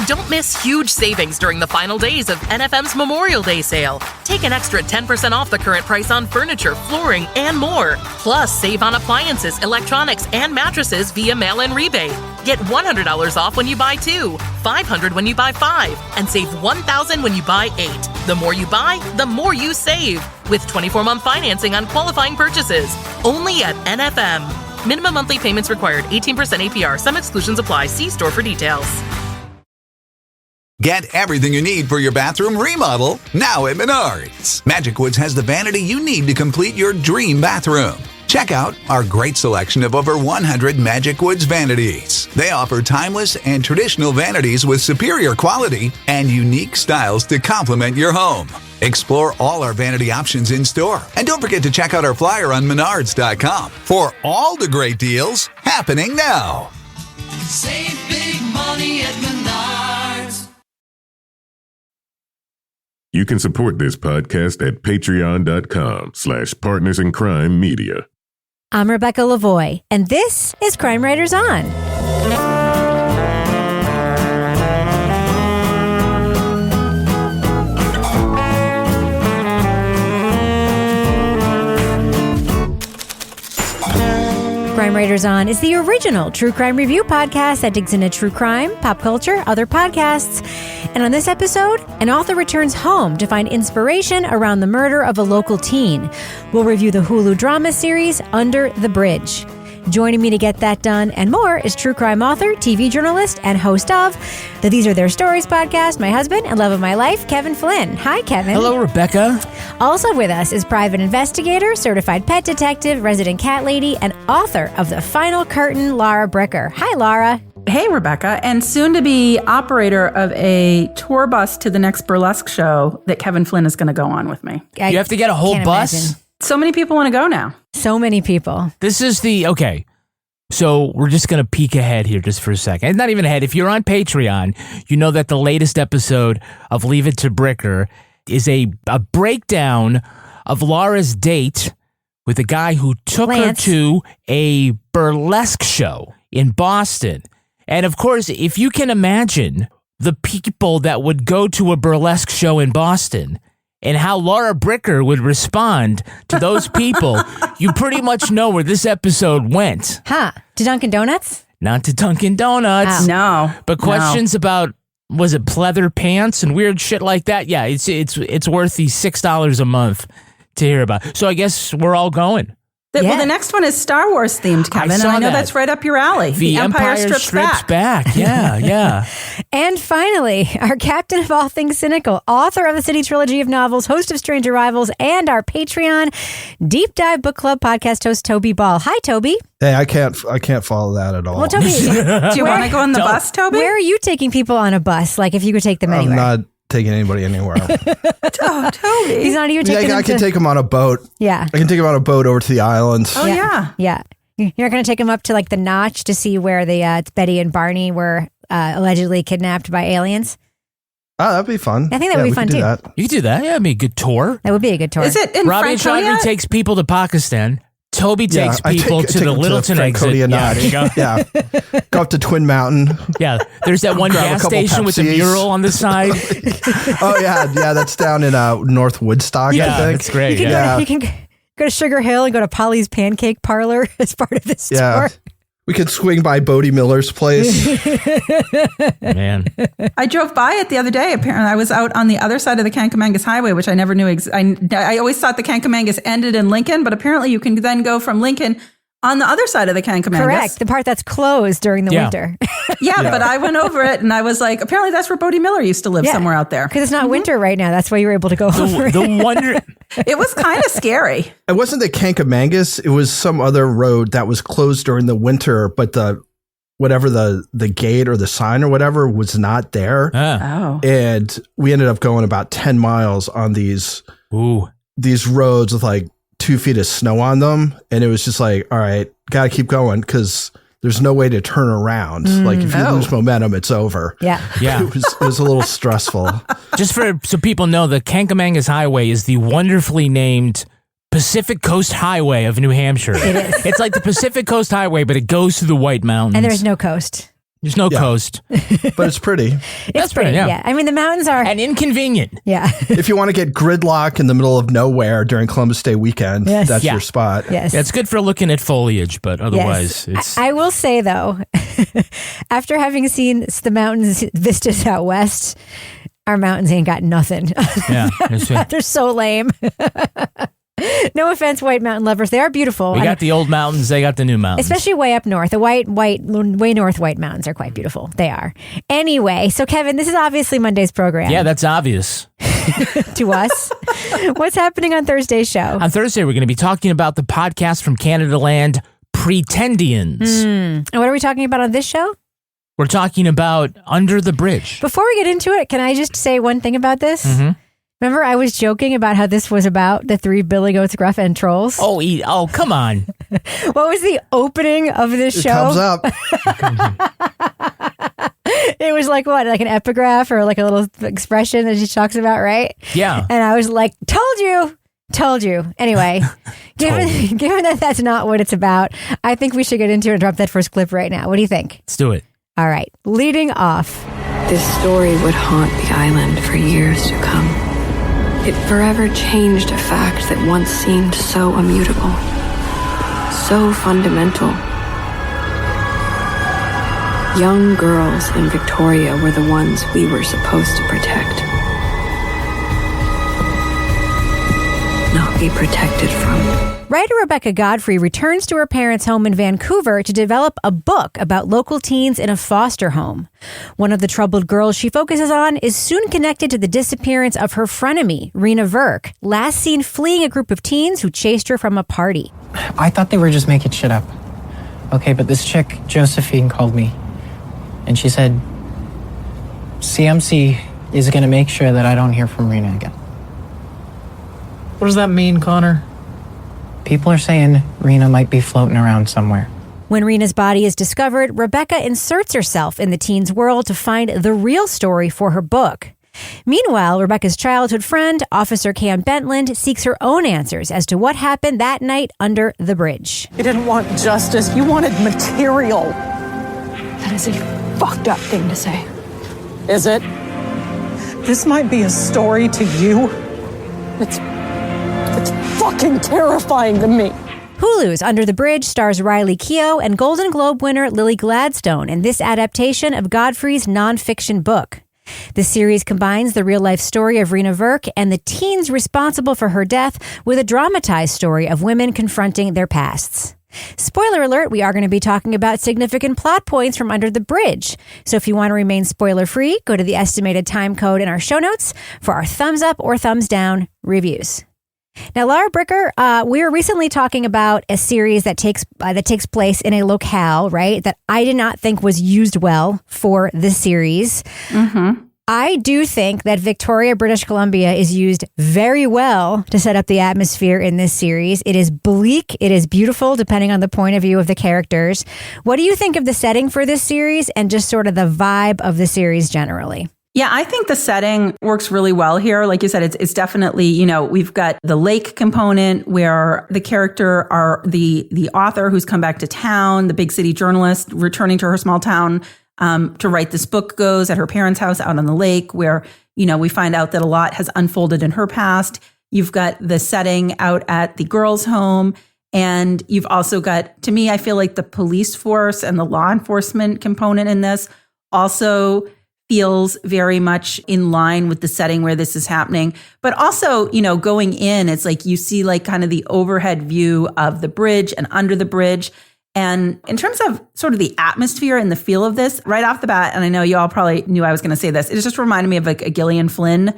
Don't miss huge savings during the final days of NFM's Memorial Day sale. Take an extra 10% off the current price on furniture, flooring, and more. Plus, save on appliances, electronics, and mattresses via mail-in rebate. Get $100 off when you buy 2, $500 when you buy 5, and save $1,000 when you buy 8. The more you buy, the more you save. With 24-month financing on qualifying purchases. Only at NFM. Minimum monthly payments required. 18% APR. Some exclusions apply. See store for details. Get everything you need for your bathroom remodel now at Menards. Magic Woods has the vanity you need to complete your dream bathroom. Check out our great selection of over 100 Magic Woods vanities. They offer timeless and traditional vanities with superior quality and unique styles to complement your home. Explore all our vanity options in store. And don't forget to check out our flyer on Menards.com for all the great deals happening now. Save big money at Menards. You can support this podcast at patreon.com/partnersincrimemedia. I'm Rebecca Lavoie, and this is Crime Writers On. Crime Writers On is the original true crime review podcast that digs into true crime, pop culture, other podcasts. And on this episode, an author returns home to find inspiration around the murder of a local teen. We'll review the Hulu drama series Under the Bridge. Joining me to get that done and more is true crime author, TV journalist, and host of the These Are Their Stories podcast, my husband and love of my life, Kevin Flynn. Hi, Kevin. Hello, Rebecca. Also with us is private investigator, certified pet detective, resident cat lady, and author of The Final Curtain, Laura Bricker. Hi, Laura. Hey, Rebecca, and soon to be operator of a tour bus to the next burlesque show that Kevin Flynn is going to go on with me. You have to get a whole bus? Imagine. So many people want to go now. So many people. This is okay. So we're just going to peek ahead here just for a second. It's not even ahead. If you're on Patreon, you know that the latest episode of Leave It to Bricker is a breakdown of Laura's date with a guy who took Lance. her to a burlesque show in Boston. And of course, if you can imagine the people that would go to a burlesque show in Boston and how Laura Bricker would respond to those people, you pretty much know where this episode went. Huh. To Dunkin' Donuts? Not to Dunkin' Donuts. Oh. No. But questions about, was it pleather pants and weird shit like that? Yeah, it's worth the $6 a month to hear about. So I guess we're all going. Well, the next one is Star Wars themed, Kevin, and I know that's right up your alley. The Empire strips back. Yeah, yeah. And finally, our captain of all things cynical, author of the City Trilogy of novels, host of Strange Arrivals, and our Patreon Deep Dive Book Club podcast host, Toby Ball. Hi, Toby. Hey, I can't follow that at all. Well, Toby, Do you want to go on the bus, Toby? Where are you taking people on a bus? Like, if you could take them anywhere? I'm not taking anybody anywhere. Toby. He's not even taking them I can take them on a boat. Yeah. I can take them on a boat over to the islands. Oh, yeah. Yeah. You're not going to take them up to like the Notch to see where the it's Betty and Barney were allegedly kidnapped by aliens? Oh, that'd be fun. I think that would be fun too. You could do that. Yeah, it'd be a good tour. That would be a good tour. Is it in Robbie and Franconia? Shaggy takes people to Pakistan. Toby takes I people take to the them Littleton Franconia exit. Yeah, there you go. Yeah. Go up to Twin Mountain. Yeah, there's that one Grab a gas couple station with the Pepsis. mural on the side. Oh, yeah. Yeah, that's down in North Woodstock, Yeah, I think. that's great. You can, Yeah. you can go to Sugar Hill and go to Polly's Pancake Parlor as part of this Yeah. tour. We could swing by Bodie Miller's place. Man. I drove by it the other day. Apparently, I was out on the other side of the Kankamangas Highway, which I never knew. I always thought the Kankamangas ended in Lincoln, but apparently you can then go from Lincoln on the other side of the Kankamangas. Correct. The part that's closed during the winter. Yeah, but I went over it and I was like, apparently that's where Bodie Miller used to live, somewhere out there. Because it's not winter right now. That's why you were able to go over it. The wonder. It was kind of scary. It wasn't the Kankamangas. It was some other road that was closed during the winter, but the gate or the sign or whatever was not there. Oh. And we ended up going about 10 miles on these roads with like 2 feet of snow on them. And it was just like, all right, got to keep going because there's no way to turn around. Like if you lose momentum, it's over. Yeah. Yeah. It was a little stressful. Just so people know, the Kankamangas Highway is the wonderfully named Pacific Coast Highway of New Hampshire. It is. It's like the Pacific Coast Highway, but it goes through the White Mountains. And there's no coast. There's no coast. But it's pretty. It's pretty, yeah. I mean, the mountains are... And inconvenient. Yeah. If you want to get gridlock in the middle of nowhere during Columbus Day weekend, that's your spot. Yes. Yeah, it's good for looking at foliage, but otherwise it's... I will say, though, after having seen the mountains vistas out west, our mountains ain't got nothing. Yeah. They're so lame. No offense, White Mountain lovers. They are beautiful. We got the old mountains. They got the new mountains. Especially way up north. The way north White Mountains are quite beautiful. They are. Anyway, so Kevin, this is obviously Monday's program. Yeah, that's obvious. To us. What's happening on Thursday's show? On Thursday, we're going to be talking about the podcast from Canada Land, Pretendians. And what are we talking about on this show? We're talking about Under the Bridge. Before we get into it, can I just say one thing about this? Mm-hmm. Remember, I was joking about how this was about the three Billy Goats, Gruff, and Trolls? Oh, come on. What was the opening of this show? Comes up. It was like what? Like an epigraph or like a little expression that she talks about, right? Yeah. And I was like, told you. Anyway, given that that's not what it's about, I think we should get into it and drop that first clip right now. What do you think? Let's do it. All right. Leading off. This story would haunt the island for years to come. It forever changed a fact that once seemed so immutable, so fundamental. Young girls in Victoria were the ones we were supposed to protect, not be protected from. Writer Rebecca Godfrey returns to her parents' home in Vancouver to develop a book about local teens in a foster home. One of the troubled girls she focuses on is soon connected to the disappearance of her frenemy, Reena Virk, last seen fleeing a group of teens who chased her from a party. I thought they were just making shit up. Okay, but this chick, Josephine, called me. And she said, CMC is going to make sure that I don't hear from Reena again. What does that mean, Connor? People are saying Reena might be floating around somewhere. When Reena's body is discovered, Rebecca inserts herself in the teen's world to find the real story for her book. Meanwhile, Rebecca's childhood friend, Officer Cam Bentland, seeks her own answers as to what happened that night under the bridge. You didn't want justice, you wanted material. That is a fucked up thing to say. Is it? This might be a story to you. It's fucking terrifying to me. Hulu's Under the Bridge stars Riley Keough and Golden Globe winner Lily Gladstone in this adaptation of Godfrey's nonfiction book. The series combines the real-life story of Reena Virk and the teens responsible for her death with a dramatized story of women confronting their pasts. Spoiler alert, we are going to be talking about significant plot points from Under the Bridge. So if you want to remain spoiler-free, go to the estimated time code in our show notes for our thumbs up or thumbs down reviews. Now, Laura Bricker, we were recently talking about a series that takes place in a locale, right, that I did not think was used well for this series. Mm-hmm. I do think that Victoria, British Columbia is used very well to set up the atmosphere in this series. It is bleak. It is beautiful, depending on the point of view of the characters. What do you think of the setting for this series and just sort of the vibe of the series generally? Yeah, I think the setting works really well here. Like you said, it's definitely, we've got the lake component where the character are the author who's come back to town, the big city journalist returning to her small town to write this book goes at her parents' house out on the lake where, we find out that a lot has unfolded in her past. You've got the setting out at the girls' home. And you've also got, to me, I feel like the police force and the law enforcement component in this also feels very much in line with the setting where this is happening. But also, going in, it's like you see like kind of the overhead view of the bridge and under the bridge. And in terms of sort of the atmosphere and the feel of this, right off the bat, and I know you all probably knew I was going to say this, it just reminded me of like a Gillian Flynn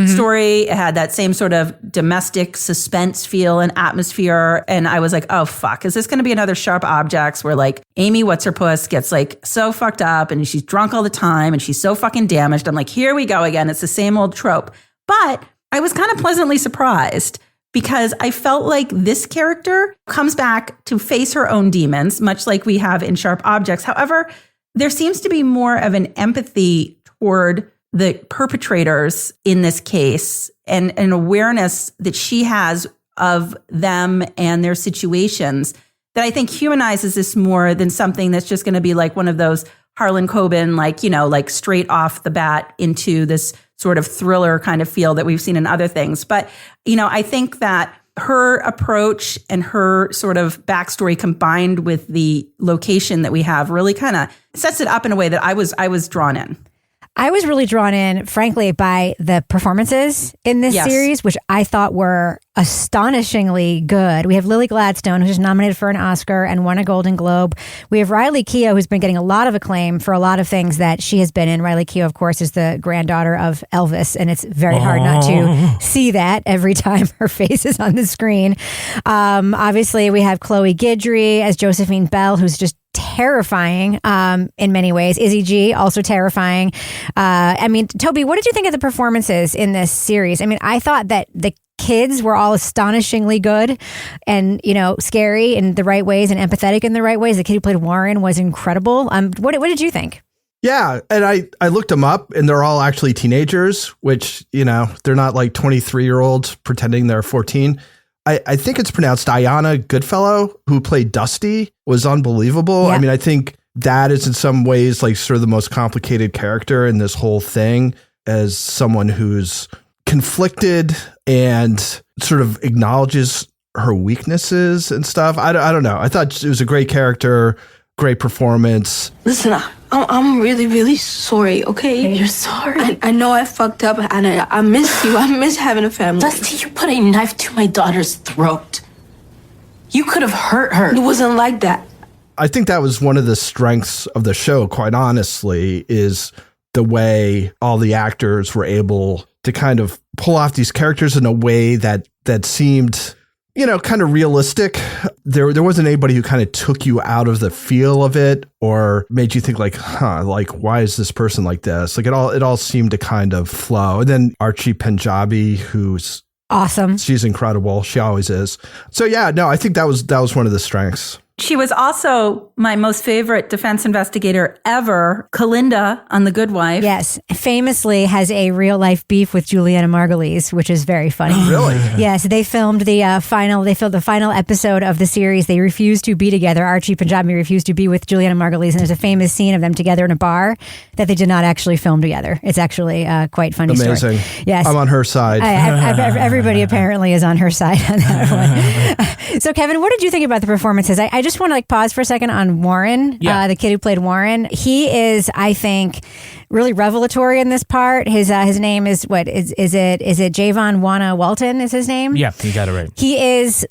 story. It had that same sort of domestic suspense feel and atmosphere. And I was like, oh, fuck, is this going to be another Sharp Objects where like Amy What's-Her-Puss gets like so fucked up and she's drunk all the time and she's so fucking damaged. I'm like, here we go again. It's the same old trope. But I was kind of pleasantly surprised because I felt like this character comes back to face her own demons, much like we have in Sharp Objects. However, there seems to be more of an empathy toward the perpetrators in this case and an awareness that she has of them and their situations that I think humanizes this more than something that's just going to be like one of those Harlan Coben, like straight off the bat into this sort of thriller kind of feel that we've seen in other things. But, I think that her approach and her sort of backstory combined with the location that we have really kind of sets it up in a way that I was drawn in. I was really drawn in, frankly, by the performances in this series, which I thought were astonishingly good. We have Lily Gladstone, who's nominated for an Oscar and won a Golden Globe. We have Riley Keough, who's been getting a lot of acclaim for a lot of things that she has been in. Riley Keough, of course, is the granddaughter of Elvis, and it's very hard not to see that every time her face is on the screen. Obviously, we have Chloe Guidry as Josephine Bell, who's just terrifying in many ways. Izzy G, also terrifying. Toby, what did you think of the performances in this series? I thought that the kids were all astonishingly good and, scary in the right ways and empathetic in the right ways. The kid who played Warren was incredible. What did you think? Yeah. And I looked them up and they're all actually teenagers, which, they're not like 23-year-olds pretending they're 14. I think it's pronounced Diana Goodfellow, who played Dusty, was unbelievable. Yeah. I think that is in some ways like sort of the most complicated character in this whole thing, as someone who's conflicted and sort of acknowledges her weaknesses and stuff. I don't know. I thought it was a great character, great performance. Listen, I'm really, really sorry, okay? You're sorry? I know I fucked up and I miss you. I miss having a family. Dusty, you put a knife to my daughter's throat. You could have hurt her. It wasn't like that. I think that was one of the strengths of the show, quite honestly, is the way all the actors were able to kind of pull off these characters in a way that seemed, kind of realistic. There wasn't anybody who kind of took you out of the feel of it or made you think like, why is this person like this? Like it all seemed to kind of flow. And then Archie Panjabi, who's awesome. She's incredible. She always is. So yeah, no, I think that was one of the strengths. She was also my most favorite defense investigator ever, Kalinda on The Good Wife. Yes. Famously has a real life beef with Juliana Margulies, which is very funny. Really? Yes. They filmed the final episode of the series. They refused to be together. Archie Panjabi refused to be with Juliana Margulies. And there's a famous scene of them together in a bar that they did not actually film together. It's actually quite funny. Amazing. Story. Yes. I'm on her side. Everybody apparently is on her side on that one. So Kevin, what did you think about the performances? I just want to pause for a second on Warren, the kid who played Warren. He is, I think, really revelatory in this part. His name is is it Javon Wana Walton is his name? Yeah, you got it right. He is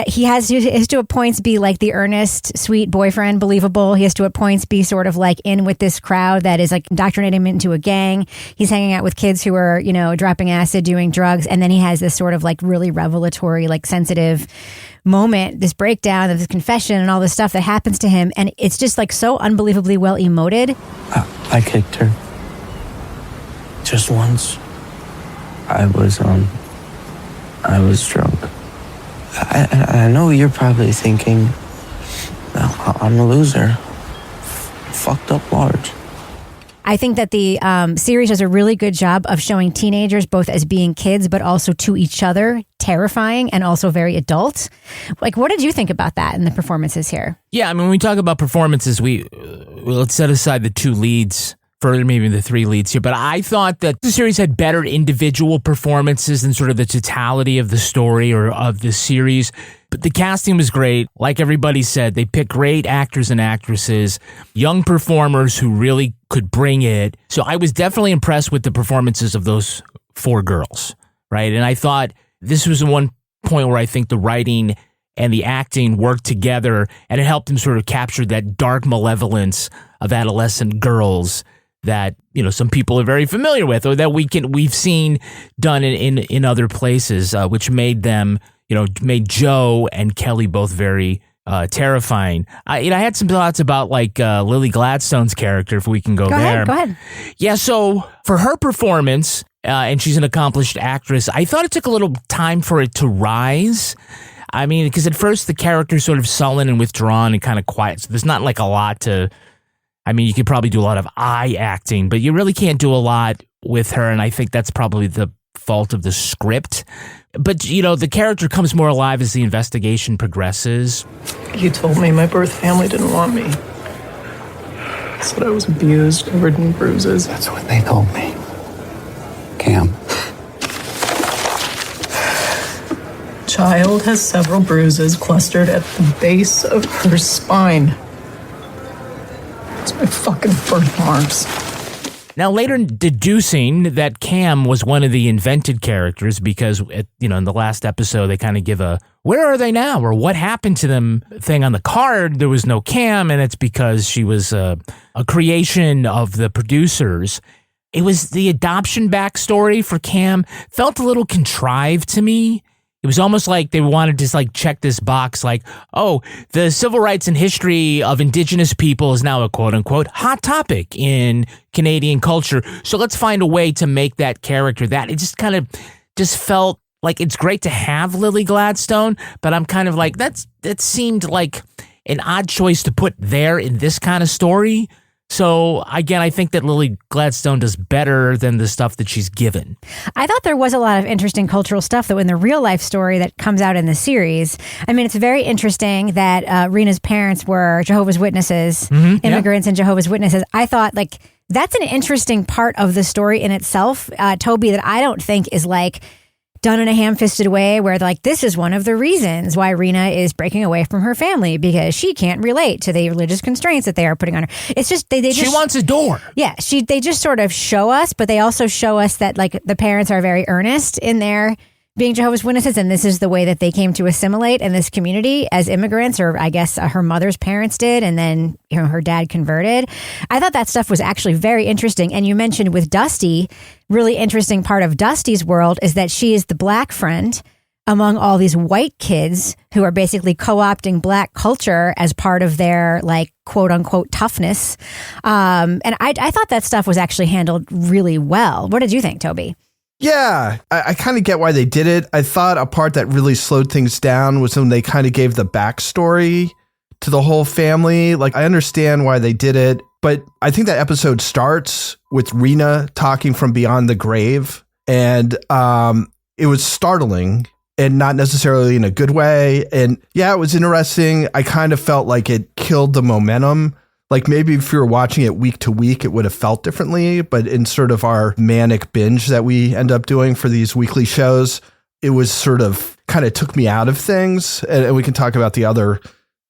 he has to at points be like the earnest, sweet boyfriend, believable. He has to at points be sort of like in with this crowd that is like indoctrinating him into a gang. He's hanging out with kids who are, dropping acid, doing drugs. And then he has this sort of like really revelatory, like sensitive moment, this breakdown of this confession and all this stuff that happens to him. And it's just like so unbelievably well emoted. I kicked her. Just once. I was drunk. I know you're probably thinking, I'm a loser. Fucked up large. I think that the series does a really good job of showing teenagers both as being kids, but also to each other, terrifying and also very adult. Like, what did you think about that in the performances here? Yeah, when we talk about performances, let's set aside the two leads, further maybe the three leads here, but I thought that the series had better individual performances than sort of the totality of the story or of the series. But the casting was great. Like everybody said, they picked great actors and actresses, young performers who really could bring it. So I was definitely impressed with the performances of those four girls, right? And I thought this was one point where I think the writing and the acting worked together, and it helped them sort of capture that dark malevolence of adolescent girls that, some people are very familiar with, or that we've seen done in other places, which made them, made Joe and Kelly both very terrifying. I had some thoughts about Lily Gladstone's character, if we can go there. Go ahead. Yeah, so for her performance, and she's an accomplished actress, I thought it took a little time for it to rise. Because at first the character's sort of sullen and withdrawn and kind of quiet, so there's not a lot to... you could probably do a lot of eye acting, but you really can't do a lot with her, and I think that's probably the fault of the script. But, the character comes more alive as the investigation progresses. You told me my birth family didn't want me. Said I was abused, covered in bruises. That's what they told me. Cam. Child has several bruises clustered at the base of her spine. It's my fucking birthmarks. Now, later deducing that Cam was one of the invented characters because, in the last episode, they kind of give a, where are they now? Or what happened to them thing on the card. There was no Cam, and it's because she was a creation of the producers. It was the adoption backstory for Cam felt a little contrived to me. It was almost like they wanted to check this box oh, the civil rights and history of Indigenous people is now a quote-unquote hot topic in Canadian culture. So let's find a way to make that character that. It just kind of felt like it's great to have Lily Gladstone, but I'm kind of that seemed like an odd choice to put there in this kind of story. So, again, I think that Lily Gladstone does better than the stuff that she's given. I thought there was a lot of interesting cultural stuff, though, in the real-life story that comes out in the series. I mean, it's very interesting that Reena's parents were Jehovah's Witnesses, immigrants and Jehovah's Witnesses. I thought, that's an interesting part of the story in itself, Toby, that I don't think is, done in a ham-fisted way where this is one of the reasons why Reena is breaking away from her family because she can't relate to the religious constraints that they are putting on her. It's just they just, she wants a door. Yeah, they just sort of show us, but they also show us that the parents are very earnest in their being Jehovah's Witnesses, and this is the way that they came to assimilate in this community as immigrants, or I guess her mother's parents did, and then her dad converted. I thought that stuff was actually very interesting. And you mentioned with Dusty, really interesting part of Dusty's world is that she is the black friend among all these white kids who are basically co-opting black culture as part of their quote unquote toughness. And I thought that stuff was actually handled really well. What did you think, Toby? Yeah, I kind of get why they did it. I thought a part that really slowed things down was when they kind of gave the backstory to the whole family. I understand why they did it, but I think that episode starts with Reena talking from beyond the grave, and it was startling and not necessarily in a good way. And yeah, it was interesting. I kind of felt like it killed the momentum. Maybe if you were watching it week to week, it would have felt differently. But in sort of our manic binge that we end up doing for these weekly shows, it was sort of kind of took me out of things. And we can talk about the other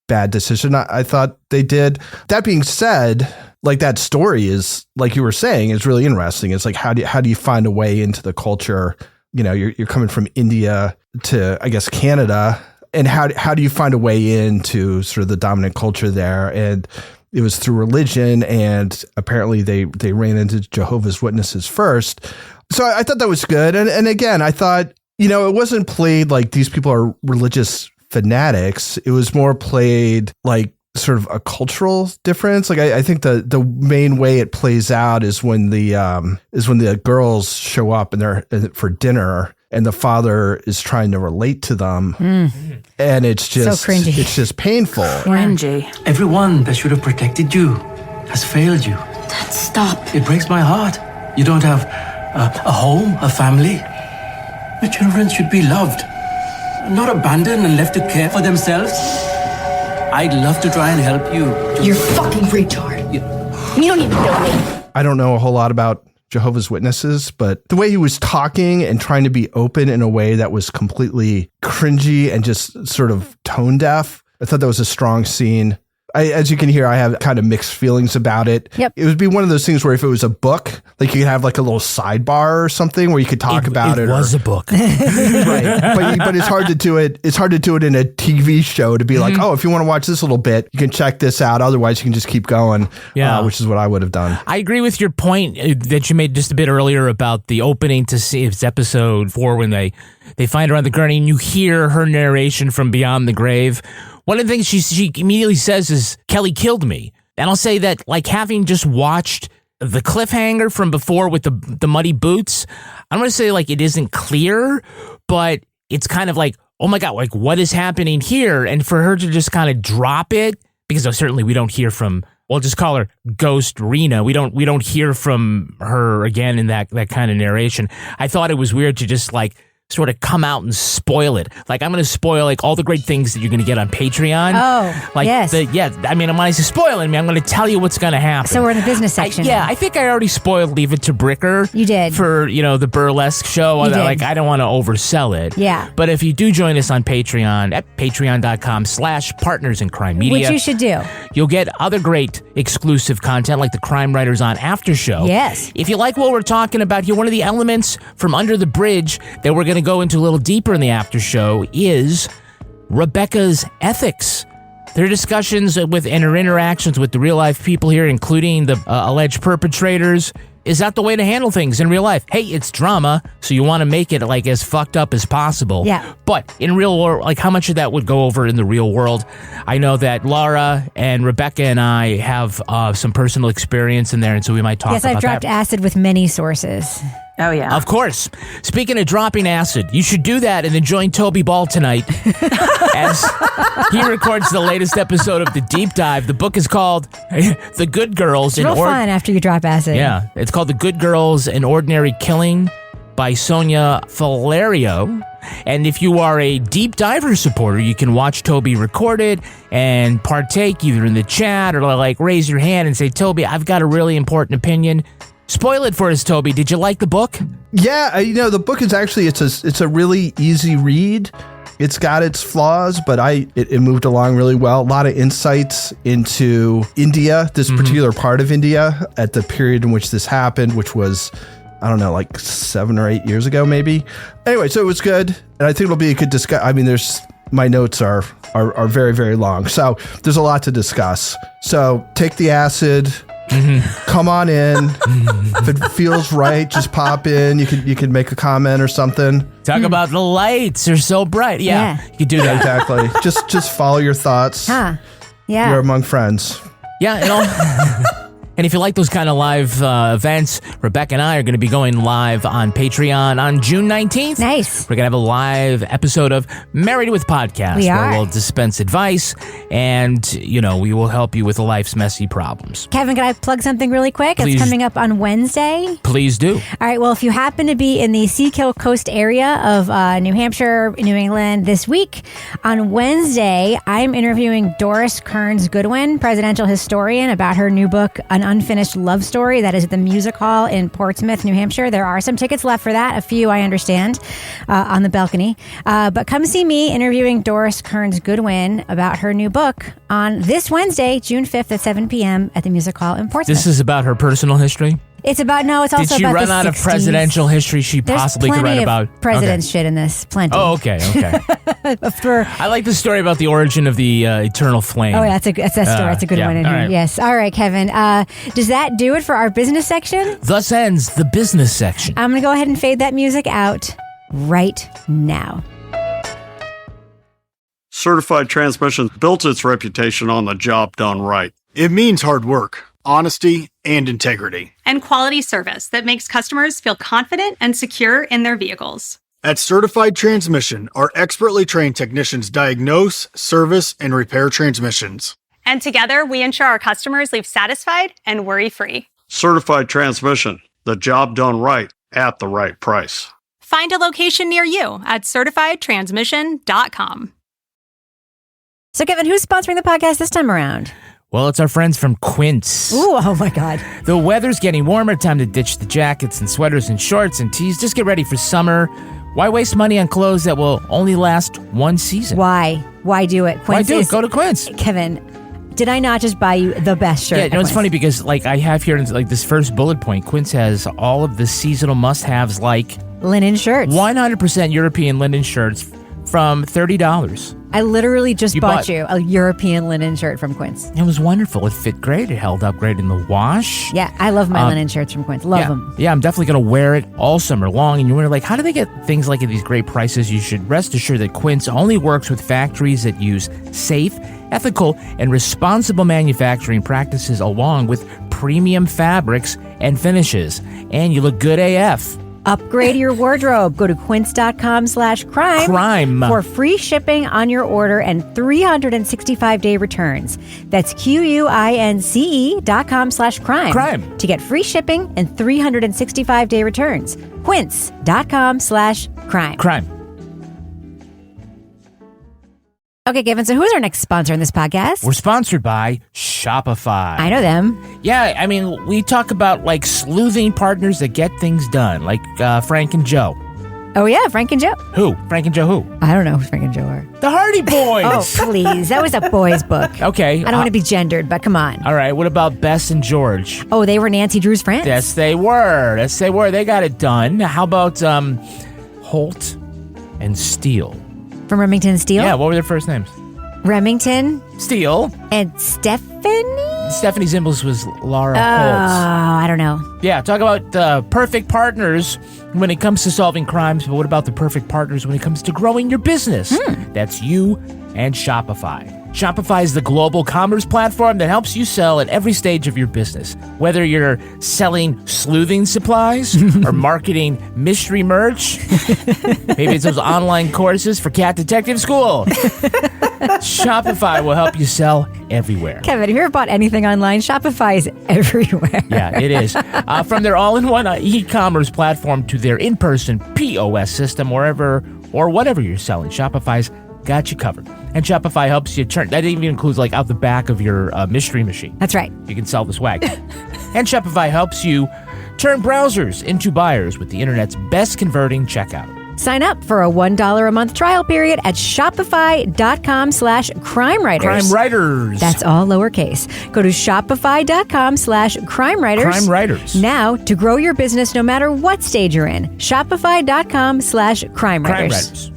bad decision I thought they did. That being said, that story is, like you were saying, is really interesting. It's how do you find a way into the culture? You're coming from India to, I guess, Canada. And how do you find a way into sort of the dominant culture there? And it was through religion, and apparently they ran into Jehovah's Witnesses first. So I thought that was good. And again, I thought, it wasn't played like these people are religious fanatics. It was more played like sort of a cultural difference. I think the main way it plays out is when the girls show up and they're for dinner, and the father is trying to relate to them. And it's just so cringy. It's just painful. Cringy. Everyone that should have protected you has failed you. Dad, stop. It breaks my heart. You don't have a home, a family. Your children should be loved, not abandoned and left to care for themselves. I'd love to try and help you. You're fucking retard. You don't even know me. I don't know a whole lot about Jehovah's Witnesses, but the way he was talking and trying to be open in a way that was completely cringy and just sort of tone deaf, I thought that was a strong scene. As you can hear, I have kind of mixed feelings about it. Yep. It would be one of those things where if it was a book, you could have a little sidebar or something where you could talk about it. It was a book. Right. But it's hard to do it. It's hard to do it in a TV show to be oh, if you want to watch this little bit, you can check this out. Otherwise, you can just keep going, which is what I would have done. I agree with your point that you made just a bit earlier about the opening to see it's episode 4 when they find her on the gurney and you hear her narration from beyond the grave. One of the things she immediately says is, Kelly killed me. And I'll say that, having just watched the cliffhanger from before with the muddy boots, I'm going to say, it isn't clear, but it's kind of oh my God, what is happening here? And for her to just kind of drop it, because certainly we don't hear from, we'll just call her Ghost Reena. We don't hear from her again in that kind of narration. I thought it was weird to just, sort of come out and spoil it. Like, I'm going to spoil like all the great things that you're going to get on Patreon. Oh, like yes. I mean, when I say spoiling me, I'm going to tell you what's going to happen. So we're in the business section. I think I already spoiled Leave It to Bricker. You did. For, the burlesque show. You did. Like, I don't want to oversell it. Yeah. But if you do join us on Patreon at patreon.com/Partners in Crime Media. Which you should do. You'll get other great exclusive content like the Crime Writers on After Show. Yes. If you like what we're talking about here, one of the elements from Under the Bridge that we're going to go into a little deeper in the After Show is Rebecca's ethics. Their discussions and her interactions with the real life people here, including the alleged perpetrators. Is that the way to handle things in real life? Hey, it's drama, so you want to make it like as fucked up as possible. Yeah. But in real world, like how much of that would go over in the real world? I know that Laura and Rebecca and I have some personal experience in there, and so we might talk about that. Yes, I've dropped acid with many sources. Oh, yeah. Of course. Speaking of dropping acid, you should do that and then join Toby Ball tonight as he records the latest episode of The Deep Dive. The book is called The Good Girls. It's real fun after you drop acid. Yeah. It's called The Good Girls, An Ordinary Killing by Sonia Falario. And if you are a Deep Diver supporter, you can watch Toby record it and partake either in the chat or like raise your hand and say, Toby, I've got a really important opinion. Spoil it for us, Toby. Did you like the book? Yeah, the book is actually it's a really easy read. It's got its flaws, but it moved along really well. A lot of insights into India, this particular part of India at the period in which this happened, which was, I don't know, like 7 or 8 years ago, maybe. Anyway, so it was good, and I think it'll be a good discussion. I mean, my notes are very, very long, so there's a lot to discuss. So take the acid. Come on in. If it feels right, just pop in. You could make a comment or something. Talk about the lights. They're so bright. Yeah. You could do that. Exactly. just follow your thoughts. Huh. Yeah. You're among friends. Yeah. And if you like those kind of live events, Rebecca and I are going to be going live on Patreon on June 19th. Nice. We're going to have a live episode of Married with Podcast. Where we'll dispense advice and, we will help you with life's messy problems. Kevin, can I plug something really quick? Please. It's coming up on Wednesday. Please do. All right. Well, if you happen to be in the Keough Coast area of New Hampshire, New England this week, on Wednesday, I'm interviewing Doris Kearns Goodwin, presidential historian, about her new book, An Unfinished Love Story, that is at the Music Hall in Portsmouth, New Hampshire. There are some tickets left for that, a few, I understand, on the balcony. But come see me interviewing Doris Kearns Goodwin about her new book on this Wednesday, June 5th at 7 p.m. at the Music Hall in Portsmouth. This is about her personal history? It's also about the 60s. Did she run out of presidential history she possibly could write about? There's plenty of president's shit in this. Plenty. Oh, okay. I like the story about the origin of the eternal flame. Oh, yeah, that's a story. That's a good one in here. Right. Yes. All right, Kevin. Does that do it for our business section? Thus ends the business section. I'm going to go ahead and fade that music out right now. Certified Transmission built its reputation on the job done right. It means hard work, honesty, and integrity. And quality service that makes customers feel confident and secure in their vehicles. At Certified Transmission, our expertly trained technicians diagnose, service, and repair transmissions. And together, we ensure our customers leave satisfied and worry-free. Certified Transmission, the job done right at the right price. Find a location near you at certifiedtransmission.com. So, Kevin, who's sponsoring the podcast this time around? Well, it's our friends from Quince. Ooh, oh my God. The weather's getting warmer. Time to ditch the jackets and sweaters and shorts and tees. Just get ready for summer. Why waste money on clothes that will only last one season? Why? Why do it? Quince Go to Quince. Kevin, did I not just buy you the best shirt? Yeah, it's funny because I have here this first bullet point. Quince has all of the seasonal must-haves like linen shirts. 100% European linen shirts from $30. I literally just bought you a European linen shirt from Quince. It was wonderful. It fit great. It held up great in the wash. Yeah, I love my linen shirts from Quince. Love them. Yeah, I'm definitely going to wear it all summer long. And you wonder, how do they get things like at these great prices? You should rest assured that Quince only works with factories that use safe, ethical, and responsible manufacturing practices along with premium fabrics and finishes. And you look good AF. Upgrade your wardrobe. Go to quince.com/crime Crime. for free shipping on your order and 365-day returns. That's QUINCE.com/crime. Crime. To get free shipping and 365-day returns. Quince.com/crime. Crime. Okay, Gavin, so who's our next sponsor in this podcast? We're sponsored by Shopify. I know them. Yeah, I mean, we talk about like sleuthing partners that get things done, like Frank and Joe. Oh, yeah, Frank and Joe. Who? Frank and Joe who? I don't know who Frank and Joe are. The Hardy Boys. Oh, please. That was a boys' book. Okay. I don't want to be gendered, but come on. All right, what about Bess and George? Oh, they were Nancy Drew's friends. Yes, they were. Yes, they were. They got it done. How about Holt and Steele? From Remington and Steele? Yeah, what were their first names? Remington. Steele. And Stephanie? Stephanie Zimbalist was Laura Oh, Holtz. I don't know. Yeah, talk about perfect partners when it comes to solving crimes, but what about the perfect partners when it comes to growing your business? That's you and Shopify. Shopify is the global commerce platform that helps you sell at every stage of your business. Whether you're selling sleuthing supplies or marketing mystery merch, maybe it's those online courses for cat detective school. Shopify will help you sell everywhere. Kevin, have you ever bought anything online? Shopify is everywhere. Yeah, it is. From their all-in-one e-commerce platform to their in-person POS system, wherever or whatever you're selling, Shopify's got you covered. And Shopify helps you turn, that even includes like out the back of your mystery machine. That's right. You can sell the swag. And Shopify helps you turn browsers into buyers with the internet's best converting checkout. Sign up for a $1 a month trial period at shopify.com/crimewriters. Crime Writers. That's all lowercase. Go to shopify.com/crimewriters. Crime Writers. Now to grow your business no matter what stage you're in. Shopify.com/crimewriters. Crime Writers.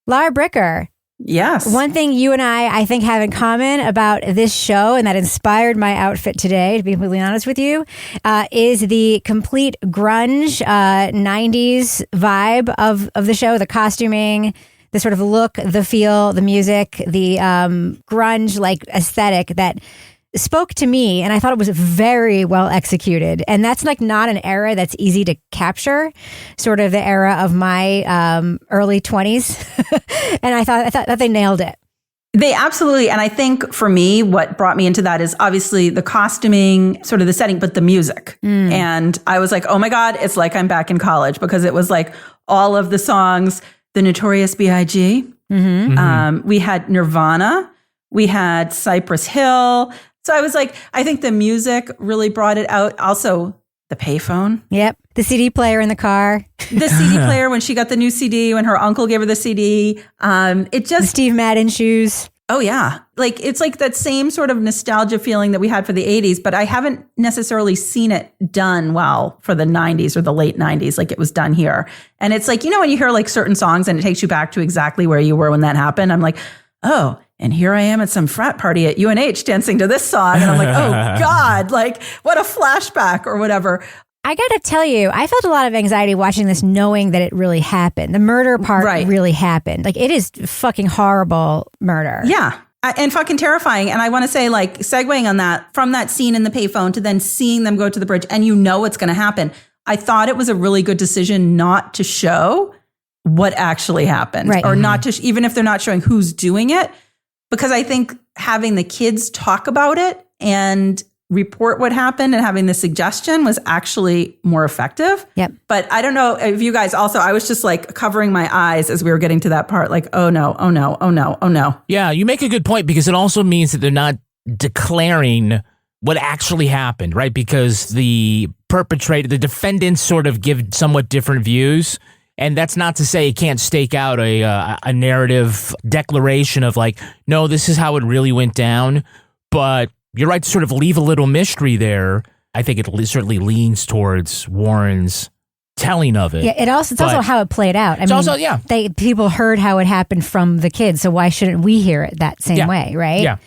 Laura Bricker. Yes. One thing you and I think, have in common about this show, and that inspired my outfit today, to be completely honest with you, is the complete grunge 90s vibe of the show, the costuming, the sort of look, the feel, the music, the grunge like aesthetic that spoke to me, and I thought it was very well executed. And that's like not an era that's easy to capture, sort of the era of my early 20s. And I thought that they nailed it. They absolutely. And I think for me, what brought me into that is obviously the costuming, sort of the setting, but the music. And I was like, oh my God, it's like I'm back in college, because it was like all of the songs, the Notorious B.I.G. We had Nirvana. We had Cypress Hill. So I was like, I think the music really brought it out. Also, the payphone. Yep. The CD player in the car. The CD player when she got the new CD, when her uncle gave her the CD. It just... The Steve Madden shoes. Oh, yeah. Like, it's like that same sort of nostalgia feeling that we had for the 80s, but I haven't necessarily seen it done well for the 90s or the late 90s like it was done here. And it's like, you know, when you hear like certain songs and it takes you back to exactly where you were when that happened, I'm like, oh, and here I am at some frat party at UNH dancing to this song. And I'm like, oh God, like what a flashback or whatever. I got to tell you, I felt a lot of anxiety watching this, knowing that it really happened. The murder part really happened. Like, it is fucking horrible murder. Yeah. And fucking terrifying. And I want to say, like, segueing on that, from that scene in the payphone to then seeing them go to the bridge and you know what's going to happen. I thought it was a really good decision not to show what actually happened. Right. Or not to, even if they're not showing who's doing it. Because I think having the kids talk about it and report what happened and having the suggestion was actually more effective. Yep. But I don't know if you guys also, I was just like covering my eyes as we were getting to that part, like, oh no, oh no, oh no, oh no. Yeah, you make a good point, because it also means that they're not declaring what actually happened, right? Because the perpetrator, the defendants sort of give somewhat different views. And that's not to say it can't stake out a narrative declaration of like, no, this is how it really went down. But you're right to sort of leave a little mystery there. I think it certainly leans towards Warren's telling of it. Yeah, it's also how it played out. I mean, also, yeah. People heard how it happened from the kids, so why shouldn't we hear it that same way, right? Yeah.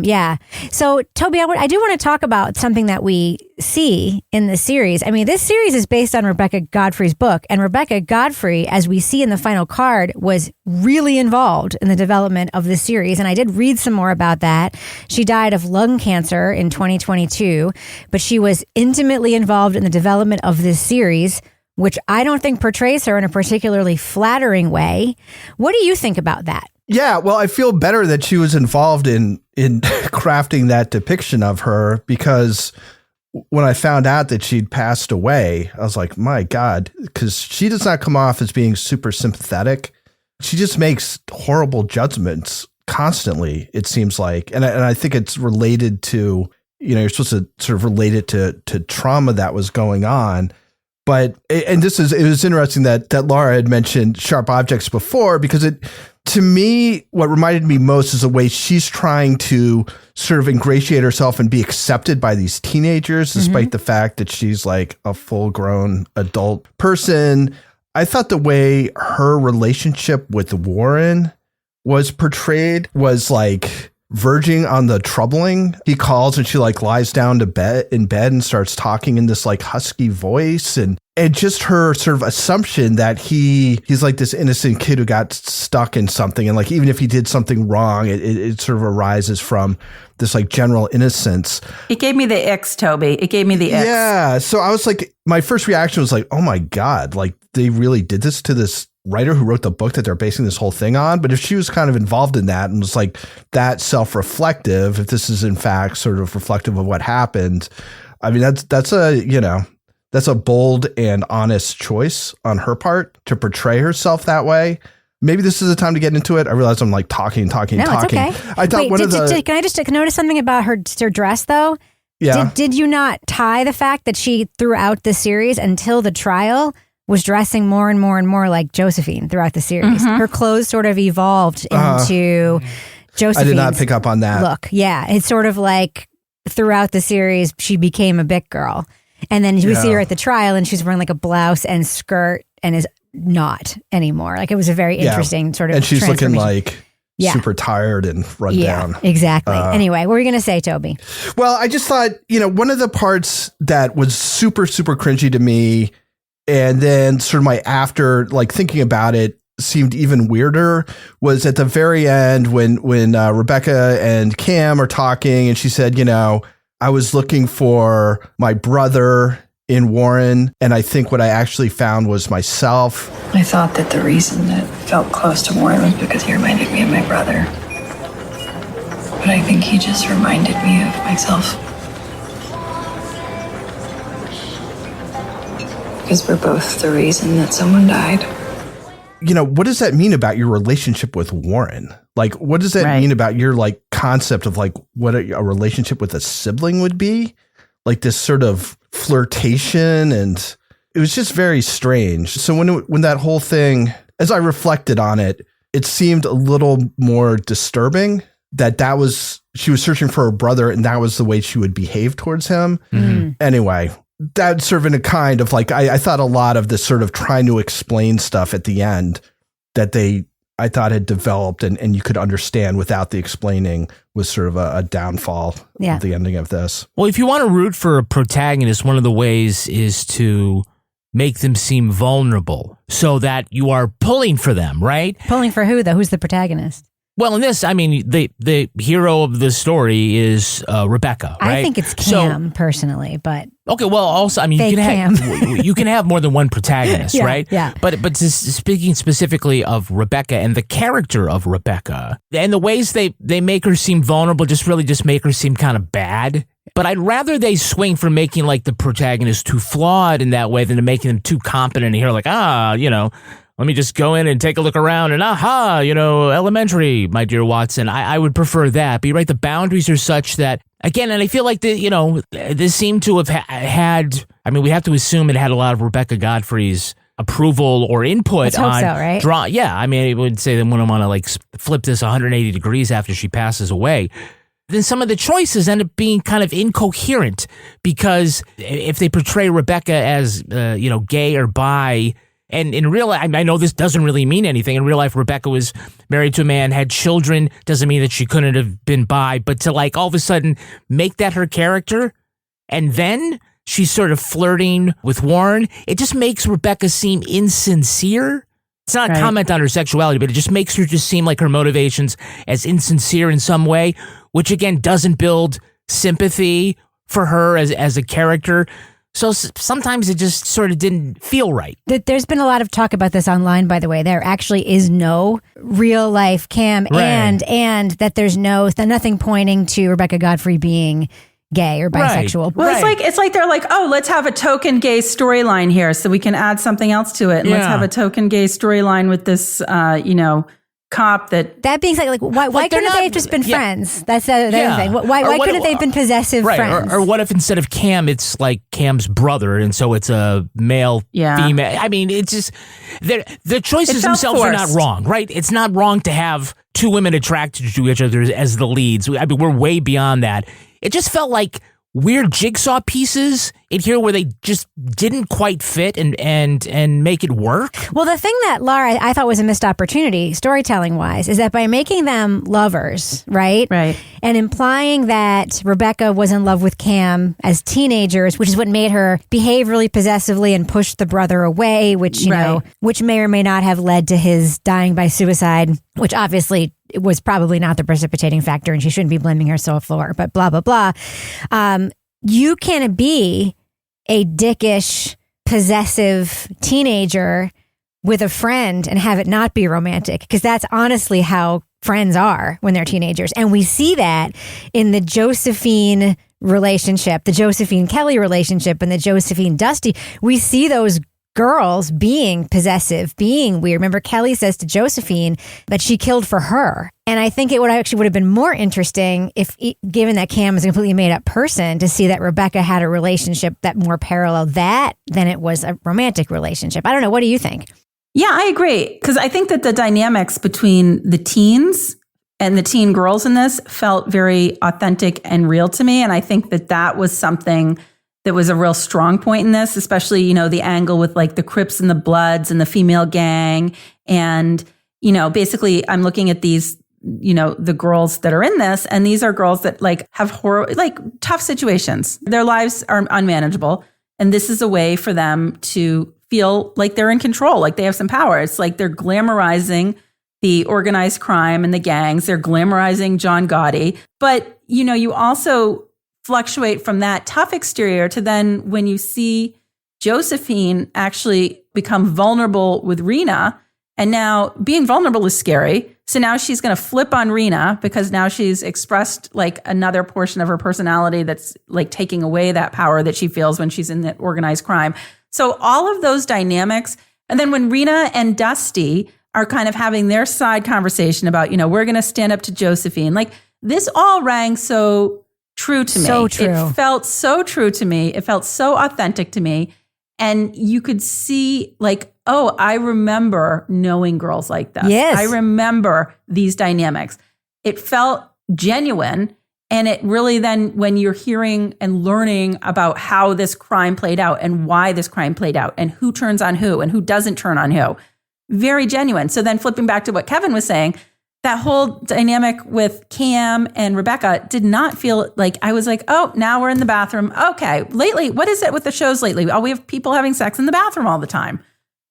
Yeah. So, Toby, I do want to talk about something that we see in the series. I mean, this series is based on Rebecca Godfrey's book, and Rebecca Godfrey, as we see in the final card, was really involved in the development of this series. And I did read some more about that. She died of lung cancer in 2022, but she was intimately involved in the development of this series, which I don't think portrays her in a particularly flattering way. What do you think about that? Yeah, well, I feel better that she was involved in crafting that depiction of her, because when I found out that she'd passed away, I was like, my God, because she does not come off as being super sympathetic. She just makes horrible judgments constantly, it seems like. And I think it's related to, you're supposed to sort of relate it to trauma that was going on. But, and it was interesting that Laura had mentioned Sharp Objects before, because to me, what reminded me most is the way she's trying to sort of ingratiate herself and be accepted by these teenagers, despite the fact that she's like a full-grown adult person. I thought the way her relationship with Warren was portrayed was like verging on the troubling. He calls and she like lies down in bed and starts talking in this like husky voice, and just her sort of assumption that he's like this innocent kid who got stuck in something, and like even if he did something wrong, it sort of arises from this like general innocence. It gave me the icks, Toby. It gave me the icks. Yeah. So I was like, my first reaction was like, oh my God, like they really did this to this writer who wrote the book that they're basing this whole thing on. But if she was kind of involved in that and was like that self-reflective, if this is in fact sort of reflective of what happened, I mean, that's a bold and honest choice on her part to portray herself that way. Maybe this is the time to get into it. I realize I'm like talking. No, it's okay. I thought can I just notice something about her dress though? Yeah. Did you not tie the fact that she throughout the series until the trial was dressing more and more and more like Josephine throughout the series? Her clothes sort of evolved into Josephine's. I did not pick up on that look. Yeah, it's sort of like throughout the series she became a big girl, and then we see her at the trial and she's wearing like a blouse and skirt and is not anymore. Like it was a very interesting sort of, and she's looking like super tired and run down. Exactly. Anyway, what were you going to say, Toby? Well, I just thought, one of the parts that was super, super cringy to me, and then sort of my after, like thinking about it, seemed even weirder, was at the very end when Rebecca and Cam are talking, and she said, I was looking for my brother in Warren, and I think what I actually found was myself. I thought that the reason it felt close to Warren was because he reminded me of my brother. But I think he just reminded me of myself. Because we're both the reason that someone died. What does that mean about your relationship with Warren? Like, what does that mean about your like concept of like what a relationship with a sibling would be? Like this sort of flirtation, and it was just very strange. So when that whole thing, as I reflected on it, it seemed a little more disturbing that she was searching for her brother and that was the way she would behave towards him. Anyway, that's sort of in a kind of like, I thought a lot of this sort of trying to explain stuff at the end that I thought had developed and you could understand without the explaining was sort of a downfall of the ending of this. Well, if you want to root for a protagonist, one of the ways is to make them seem vulnerable so that you are pulling for them, right? Pulling for who, though? Who's the protagonist? Well, in this, I mean, the hero of the story is Rebecca, right? I think it's Cam, personally, but... Okay, well, also, I mean, you can have more than one protagonist, right? Yeah. But speaking specifically of Rebecca and the character of Rebecca, and the ways they make her seem vulnerable just make her seem kind of bad. But I'd rather they swing from making like the protagonist too flawed in that way than to making them too competent here, like, let me just go in and take a look around and elementary, my dear Watson. I would prefer that. But you're right, the boundaries are such that, again, and I feel like this seemed to have had, I mean, we have to assume it had a lot of Rebecca Godfrey's approval or input on. Let's hope so, right? Yeah, I mean, I would say they wouldn't want to like flip this 180 degrees after she passes away. Then some of the choices end up being kind of incoherent because if they portray Rebecca as, gay or bi, and in real life, I know this doesn't really mean anything. In real life, Rebecca was married to a man, had children, doesn't mean that she couldn't have been bi, but to like all of a sudden make that her character, and then she's sort of flirting with Warren, it just makes Rebecca seem insincere It's not a comment on her sexuality, but it just makes her just seem like her motivations as insincere in some way, which again doesn't build sympathy for her as a character. So sometimes it just sort of didn't feel right. There's been a lot of talk about this online, by the way. There actually is no real life Cam, and that there's nothing pointing to Rebecca Godfrey being gay or bisexual. Well, it's like they're like, oh, let's have a token gay storyline here so we can add something else to it. And let's have a token gay storyline with this, cop that being said, like why couldn't they have just been friends? That's the other thing. Why couldn't they have been possessive friends? Or what if instead of Cam, it's like Cam's brother, and so it's a male, female? I mean, it's just the choices themselves are not wrong, right? It's not wrong to have two women attracted to each other as the leads. I mean, we're way beyond that. It just felt like weird jigsaw pieces in here where they just didn't quite fit and make it work. Well, the thing that, Laura, I thought was a missed opportunity, storytelling-wise, is that by making them lovers, right? And implying that Rebecca was in love with Cam as teenagers, which is what made her behave really possessively and push the brother away, which, you know, which may or may not have led to his dying by suicide, which obviously it was probably not the precipitating factor, and she shouldn't be blaming herself for, but blah, blah, blah. You can't be a dickish, possessive teenager with a friend and have it not be romantic, because that's honestly how friends are when they're teenagers. And we see that in the Josephine relationship, the Josephine Kelly relationship, and the Josephine Dusty. We see those girls being possessive, being weird. Remember, Kelly says to Josephine that she killed for her. And I think it would have been more interesting if, given that Cam is a completely made up person, to see that Rebecca had a relationship that more paralleled that than it was a romantic relationship. I don't know. What do you think? Yeah, I agree. Because I think that the dynamics between the teens and the teen girls in this felt very authentic and real to me. And I think that was something that was a real strong point in this, especially, you know, the angle with like the Crips and the Bloods and the female gang. And, you know, basically I'm looking at these, you know, the girls that are in this, and these are girls that like have tough situations. Their lives are unmanageable. And this is a way for them to feel like they're in control, like they have some power. It's like they're glamorizing the organized crime and the gangs. They're glamorizing John Gotti. But, you know, you also fluctuate from that tough exterior to then when you see Josephine actually become vulnerable with Reena, and now being vulnerable is scary. So now she's going to flip on Reena because now she's expressed like another portion of her personality that's like taking away that power that she feels when she's in that organized crime. So all of those dynamics. And then when Reena and Dusty are kind of having their side conversation about, you know, we're going to stand up to Josephine, like this all rang so true to me. So true. It felt so true to me. It felt so authentic to me. And you could see like, oh, I remember knowing girls like this. Yes. I remember these dynamics. It felt genuine. And it really then, when you're hearing and learning about how this crime played out and why this crime played out and who turns on who and who doesn't turn on who, very genuine. So then flipping back to what Kevin was saying, that whole dynamic with Cam and Rebecca did not feel like, I was like, oh, now we're in the bathroom. Okay, lately, what is it with the shows lately? Oh, we have people having sex in the bathroom all the time.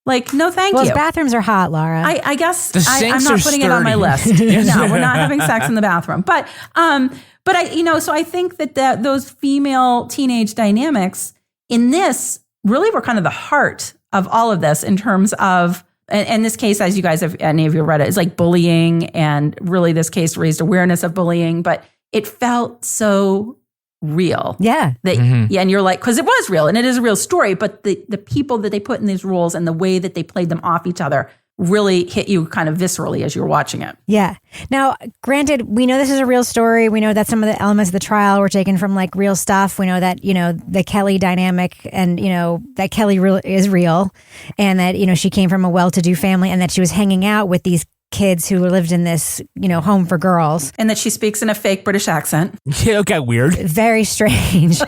Like, no, thank you. Well, bathrooms are hot, Laura. I guess I'm not putting it on my list. No, we're not having sex in the bathroom. But I, you know, so I think that those female teenage dynamics in this really were kind of the heart of all of this in terms of, and this case, as you guys have, any of you read it, is like bullying, and really this case raised awareness of bullying, but it felt so real. Yeah. Yeah, and you're like, because it was real and it is a real story, but the people that they put in these roles and the way that they played them off each other really hit you kind of viscerally as you were watching it. Yeah. Now, granted, we know this is a real story. We know that some of the elements of the trial were taken from like real stuff. We know that, you know, the Kelly dynamic and, you know, that Kelly is real, and that, you know, she came from a well-to-do family, and that she was hanging out with these kids who lived in this, you know, home for girls. And that she speaks in a fake British accent. Yeah, it got weird. Very strange.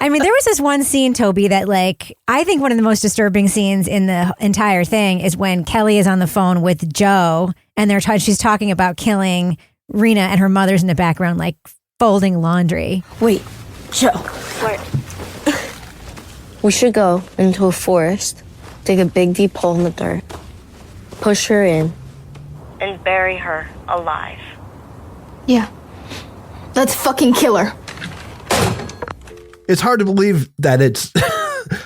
I mean, there was this one scene, Toby, that like, I think one of the most disturbing scenes in the entire thing is when Kelly is on the phone with Joe, and she's talking about killing Reena, and her mother's in the background, like folding laundry. Wait, Joe. Where? We should go into a forest, dig a big deep hole in the dirt, push her in, and bury her alive. Yeah. Let's fucking kill her. It's hard to believe that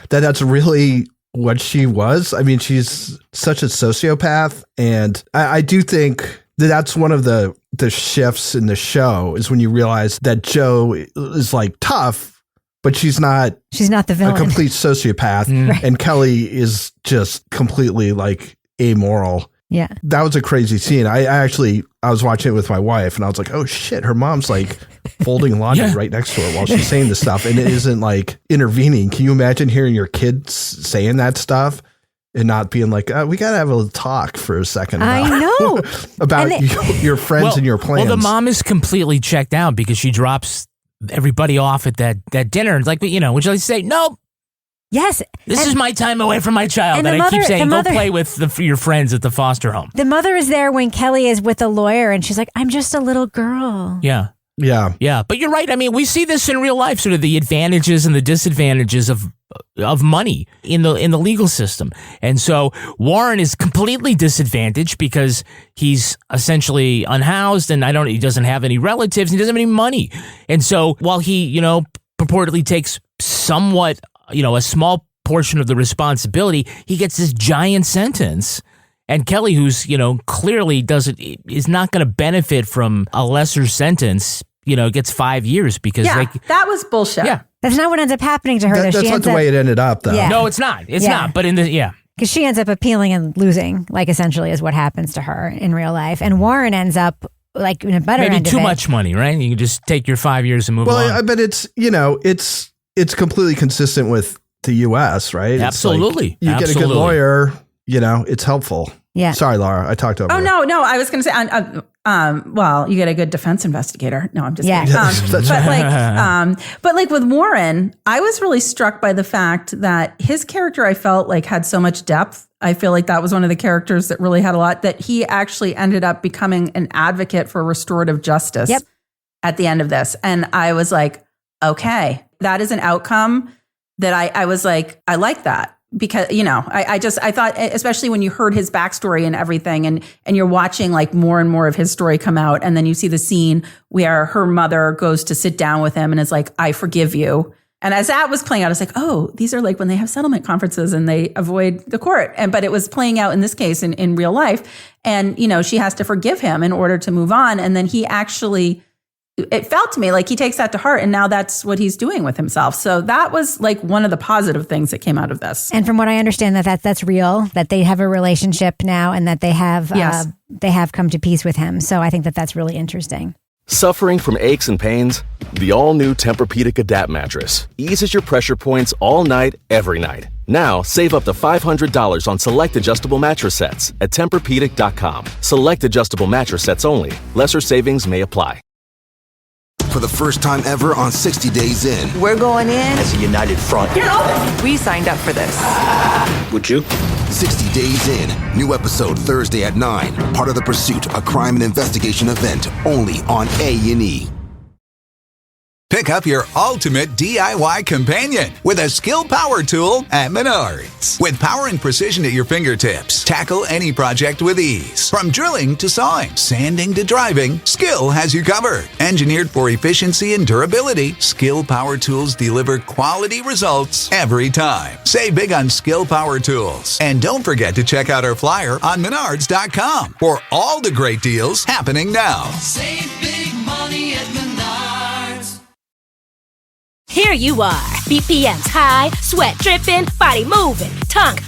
that's really what she was. I mean, she's such a sociopath, and I do think that's one of the shifts in the show is when you realize that Jo is like tough, but she's not the villain. A complete sociopath. Right. And Kelly is just completely like amoral. Yeah. That was a crazy scene. I was watching it with my wife and I was like, oh shit, her mom's like folding laundry right next to her while she's saying this stuff and it isn't like intervening. Can you imagine hearing your kids saying that stuff? And not being like, we got to have a talk for a second. I know. about your friends and your plans. Well, the mom is completely checked out because she drops everybody off at that dinner. It's like, would you like to say, nope. Yes. This is my time away from my child. And I keep saying, go play with your friends at the foster home. The mother is there when Kelly is with the lawyer and she's like, I'm just a little girl. Yeah. Yeah. Yeah. But you're right. I mean, we see this in real life, sort of the advantages and the disadvantages of money in the legal system. And so Warren is completely disadvantaged because he's essentially unhoused and he doesn't have any relatives and he doesn't have any money. And so while he, purportedly takes somewhat, a small portion of the responsibility, he gets this giant sentence. And Kelly, who's, clearly is not going to benefit from a lesser sentence, gets 5 years because that was bullshit. Yeah. That's not what ends up happening to her. That's not the way it ended up, though. Yeah. No, it's not. It's not. But because she ends up appealing and losing, like essentially is what happens to her in real life. And Warren ends up like in a better maybe end too of it. much money, right? You can just take your 5 years and move on. Well, but it's it's completely consistent with the U.S., right? Absolutely. It's like you get a good lawyer, it's helpful. Yeah. Sorry, Laura, I talked over. Oh no, I was going to say, well, you get a good defense investigator. No, I'm just kidding. But like with Warren, I was really struck by the fact that his character, I felt like had so much depth. I feel like that was one of the characters that really had a lot, that he actually ended up becoming an advocate for restorative justice at the end of this. And I was like, okay, that is an outcome that I was like, I like that. Because, I thought, especially when you heard his backstory and everything, and you're watching like more and more of his story come out. And then you see the scene where her mother goes to sit down with him and is like, I forgive you. And as that was playing out, I was like, oh, these are like when they have settlement conferences and they avoid the court. But it was playing out in this case in real life. And, she has to forgive him in order to move on. And then he actually, it felt to me like he takes that to heart, and now that's what he's doing with himself. So that was like one of the positive things that came out of this. And from what I understand, that's real, that they have a relationship now, and that they have come to peace with him. So I think that's really interesting. Suffering from aches and pains? The all-new Tempur-Pedic Adapt mattress eases your pressure points all night, every night. Now, save up to $500 on select adjustable mattress sets at TempurPedic.com. Select adjustable mattress sets only. Lesser savings may apply. For the first time ever on 60 Days In. We're going in as a united front. We signed up for this. Would you? 60 Days In. New episode Thursday at 9. Part of The Pursuit, a crime and investigation event. Only on A&E. Pick up your ultimate DIY companion with a skill power tool at Menards. With power and precision at your fingertips, tackle any project with ease. From drilling to sawing, sanding to driving, Skill has you covered. Engineered for efficiency and durability, Skill power tools deliver quality results every time. Save big on Skill power tools. And don't forget to check out our flyer on Menards.com for all the great deals happening now. Save big money at Menards. Here you are, BPMs high, sweat dripping, body moving, tongue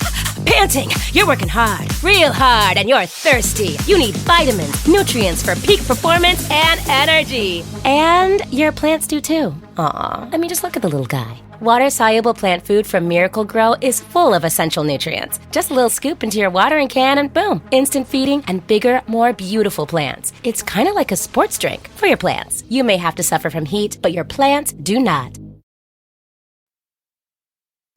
panting. You're working hard, real hard, and you're thirsty. You need vitamins, nutrients for peak performance and energy. And your plants do too. Aw, I mean, just look at the little guy. Water-soluble plant food from Miracle Grow is full of essential nutrients. Just a little scoop into your watering can and boom, instant feeding and bigger, more beautiful plants. It's kind of like a sports drink for your plants. You may have to suffer from heat, but your plants do not.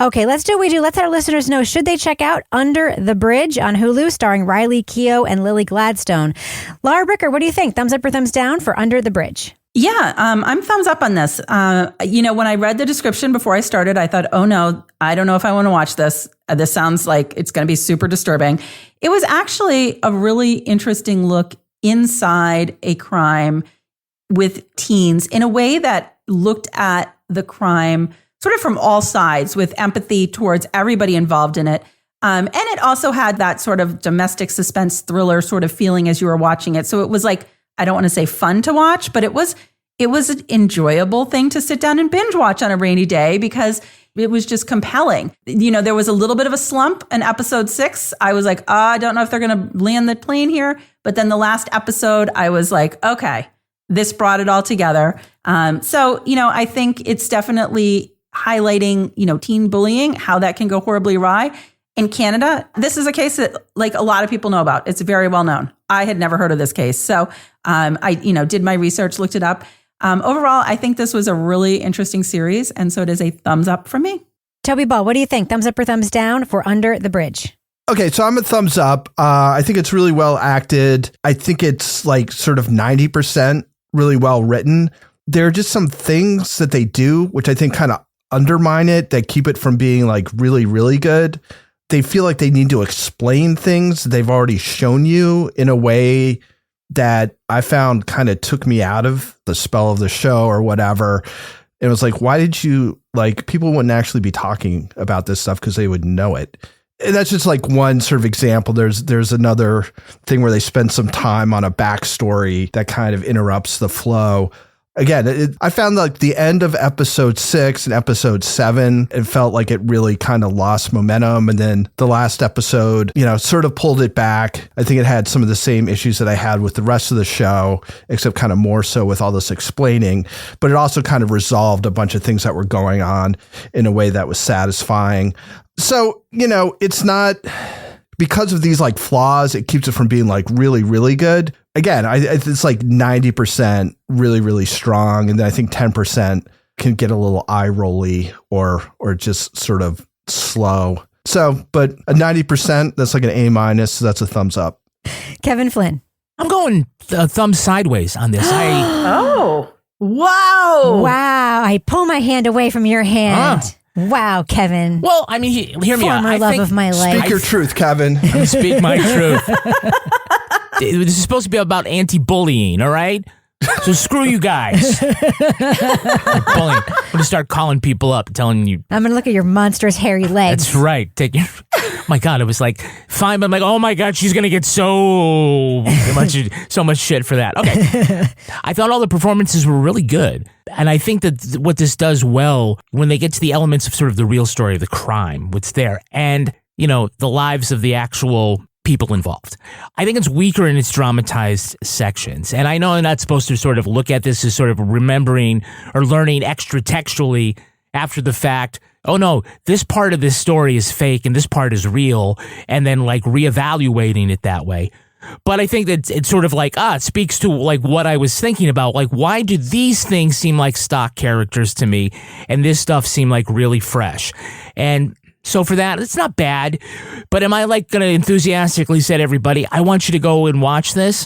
Okay, let's do what we do. Let's let our listeners know, should they check out Under the Bridge on Hulu, starring Riley Keough and Lily Gladstone. Laura Bricker, what do you think? Thumbs up or thumbs down for Under the Bridge? Yeah, I'm thumbs up on this. When I read the description before I started, I thought, oh no, I don't know if I want to watch this. This sounds like it's going to be super disturbing. It was actually a really interesting look inside a crime with teens in a way that looked at the crime sort of from all sides with empathy towards everybody involved in it. And it also had that sort of domestic suspense thriller sort of feeling as you were watching it. So it was like, I don't want to say fun to watch, but it was an enjoyable thing to sit down and binge watch on a rainy day because it was just compelling. There was a little bit of a slump in episode 6. I was like, I don't know if they're going to land the plane here. But then the last episode, I was like, okay, this brought it all together. I think it's definitely highlighting, teen bullying, how that can go horribly awry. In Canada, this is a case that like a lot of people know about. It's very well known. I had never heard of this case. So I did my research, looked it up. Overall, I think this was a really interesting series. And so it is a thumbs up from me. Toby Ball, what do you think? Thumbs up or thumbs down for Under the Bridge? Okay, so I'm a thumbs up. I think it's really well acted. I think it's like sort of 90% really well written. There are just some things that they do, which I think kind of undermine it, that keep it from being like really, really good. They feel like they need to explain things they've already shown you in a way that I found kind of took me out of the spell of the show or whatever. It was like, why did you, like, people wouldn't actually be talking about this stuff because they would know it. And that's just like one sort of example. There's another thing where they spend some time on a backstory that kind of interrupts the flow. Again, I found like the end of episode 6 and episode 7, it felt like it really kind of lost momentum. And then the last episode, sort of pulled it back. I think it had some of the same issues that I had with the rest of the show, except kind of more so with all this explaining. But it also kind of resolved a bunch of things that were going on in a way that was satisfying. So, it's not because of these like flaws, it keeps it from being like really, really good. Again, it's like 90% really, really strong. And then I think 10% can get a little eye rolly or just sort of slow. So, but a 90%, that's like an A-. So that's a thumbs up. Kevin Flynn. I'm going thumbs sideways on this. Oh, wow. Wow. I pull my hand away from your hand. Wow, Kevin. Well, I mean, hear me out. Former love of my life. Speak your truth, Kevin. Speak my truth. This is supposed to be about anti-bullying, all right? So screw you guys. Bullying. I'm going to start calling people up, telling you. I'm going to look at your monstrous hairy legs. That's right. My God, it was like, fine, but I'm like, oh my God, she's going to get so much shit for that. Okay. I thought all the performances were really good. And I think that what this does well, when they get to the elements of sort of the real story of the crime, what's there, and, the lives of the actual people involved. I think it's weaker in its dramatized sections. And I know I'm not supposed to sort of look at this as sort of remembering or learning extra textually after the fact. Oh no, this part of this story is fake and this part is real, and then like reevaluating it that way. But I think that it's sort of like, it speaks to like what I was thinking about. Like, why do these things seem like stock characters to me and this stuff seem like really fresh? And so for that, it's not bad. But am I like going to enthusiastically say to everybody, I want you to go and watch this?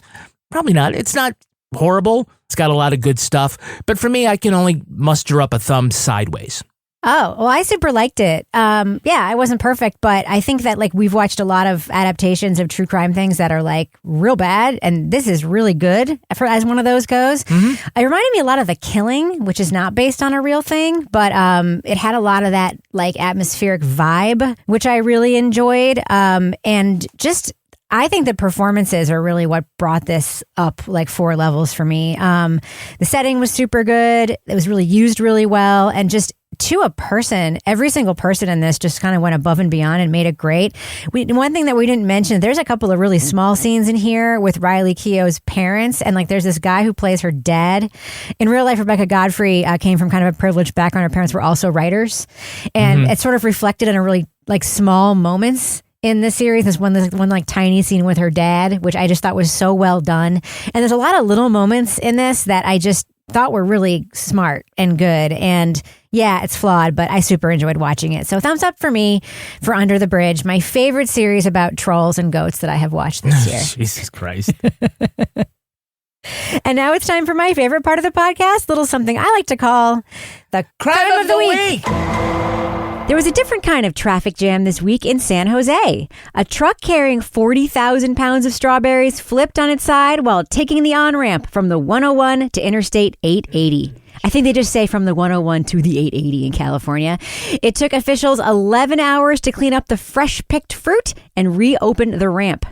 Probably not. It's not horrible. It's got a lot of good stuff. But for me, I can only muster up a thumb sideways. Oh, well, I super liked it. I wasn't perfect, but I think that like we've watched a lot of adaptations of true crime things that are like real bad, and this is really good as one of those goes. Mm-hmm. It reminded me a lot of The Killing, which is not based on a real thing, but it had a lot of that like atmospheric vibe, which I really enjoyed. And just I think the performances are really what brought this up like 4 levels for me. The setting was super good. It was really used really well, and just to a person, every single person in this just kind of went above and beyond and made it great. One thing that we didn't mention, there's a couple of really small scenes in here with Riley Keough's parents. And like, there's this guy who plays her dad. In real life, Rebecca Godfrey came from kind of a privileged background. Her parents were also writers. And it's sort of reflected in a really like small moments in this series. This one like tiny scene with her dad, which I just thought was so well done. And there's a lot of little moments in this that I just thought were really smart and good. And yeah, it's flawed, but I super enjoyed watching it. So thumbs up for me for Under the Bridge, my favorite series about trolls and goats that I have watched this year. Jesus Christ. And now it's time for my favorite part of the podcast, little something I like to call the Crime of the Week. There was a different kind of traffic jam this week in San Jose. A truck carrying 40,000 pounds of strawberries flipped on its side while taking the on-ramp from the 101 to Interstate 880. I think they just say from the 101 to the 880 in California. It took officials 11 hours to clean up the fresh-picked fruit and reopen the ramp.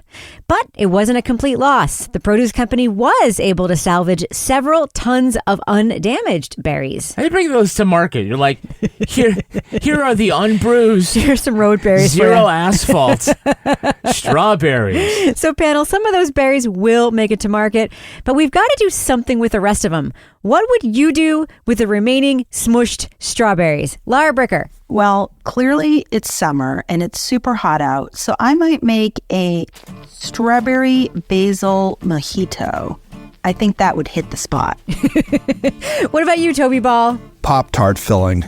But it wasn't a complete loss. The produce company was able to salvage several tons of undamaged berries. How do you bring those to market? You're like, here are the unbruised. Here's some road berries. Zero asphalt strawberries. So, panel, some of those berries will make it to market, but we've got to do something with the rest of them. What would you do with the remaining smushed strawberries? Lara Bricker. Well, clearly it's summer and it's super hot out, so I might make a strawberry basil mojito. I think that would hit the spot. What about you, Toby Ball? Pop-Tart filling.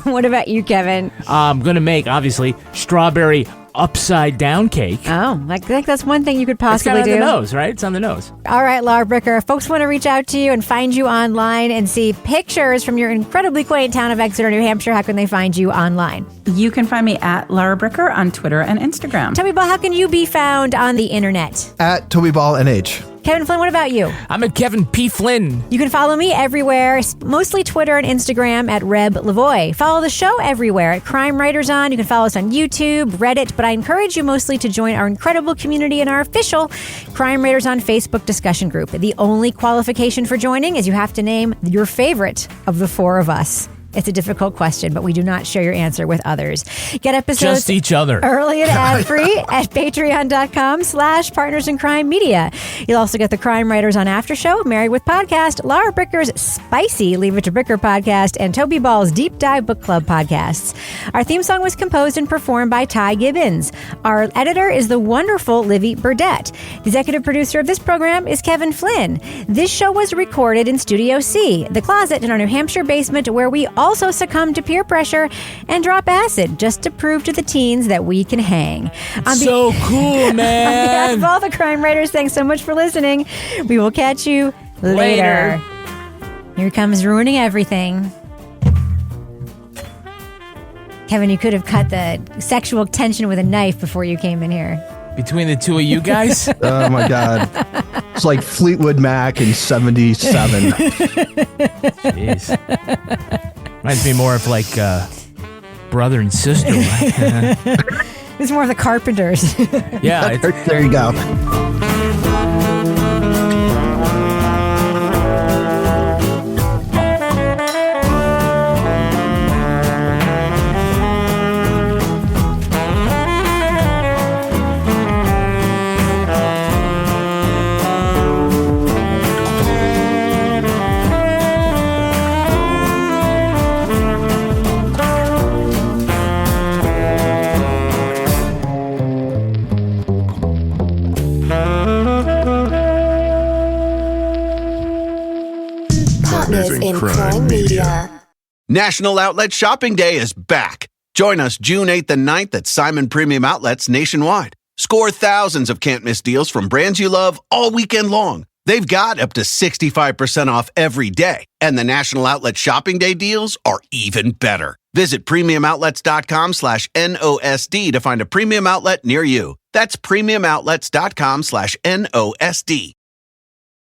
What about you, Kevin? I'm going to make, obviously, strawberry upside down cake. Oh, I think that's one thing you could possibly do. It's on the nose, right? It's on the nose. All right, Lara Bricker. If folks want to reach out to you and find you online and see pictures from your incredibly quaint town of Exeter, New Hampshire, how can they find you online? You can find me at Lara Bricker on Twitter and Instagram. Toby Ball, how can you be found on the internet? At Toby Ball NH. Kevin Flynn, what about you? I'm at Kevin P. Flynn. You can follow me everywhere, mostly Twitter and Instagram at Reb Lavoie. Follow the show everywhere at Crime Writers On. You can follow us on YouTube, Reddit, but I encourage you mostly to join our incredible community in our official Crime Writers On Facebook discussion group. The only qualification for joining is you have to name your favorite of the four of us. It's a difficult question, but we do not share your answer with others. Get episodes just each other early and ad-free at patreon.com/Partners in Crime Media. You'll also get the Crime Writers On After Show, Married with Podcast, Lara Bricker's spicy Leave It to Bricker podcast, and Toby Ball's Deep Dive Book Club podcasts. Our theme song was composed and performed by Ty Gibbons. Our editor is the wonderful Livy Burdett. The executive producer of this program is Kevin Flynn. This show was recorded in Studio C, the closet in our New Hampshire basement, where we also succumb to peer pressure and drop acid just to prove to the teens that we can hang. So cool, man. On behalf of all the crime writers, thanks so much for listening. We will catch you later. Here comes ruining everything. Kevin, you could have cut the sexual tension with a knife before you came in here. Between the two of you guys? Oh, my God. It's like Fleetwood Mac in 77. Jeez. Reminds me more of like brother and sister. Right? It's more of the Carpenters. Yeah. There you go. In Crime Media. National Outlet Shopping Day is back. Join us June 8th and 9th at Simon Premium Outlets nationwide. Score thousands of can't-miss deals from brands you love all weekend long. They've got up to 65% off every day, and the National Outlet Shopping Day deals are even better. Visit premiumoutlets.com/NOSD to find a premium outlet near you. That's premiumoutlets.com/NOSD.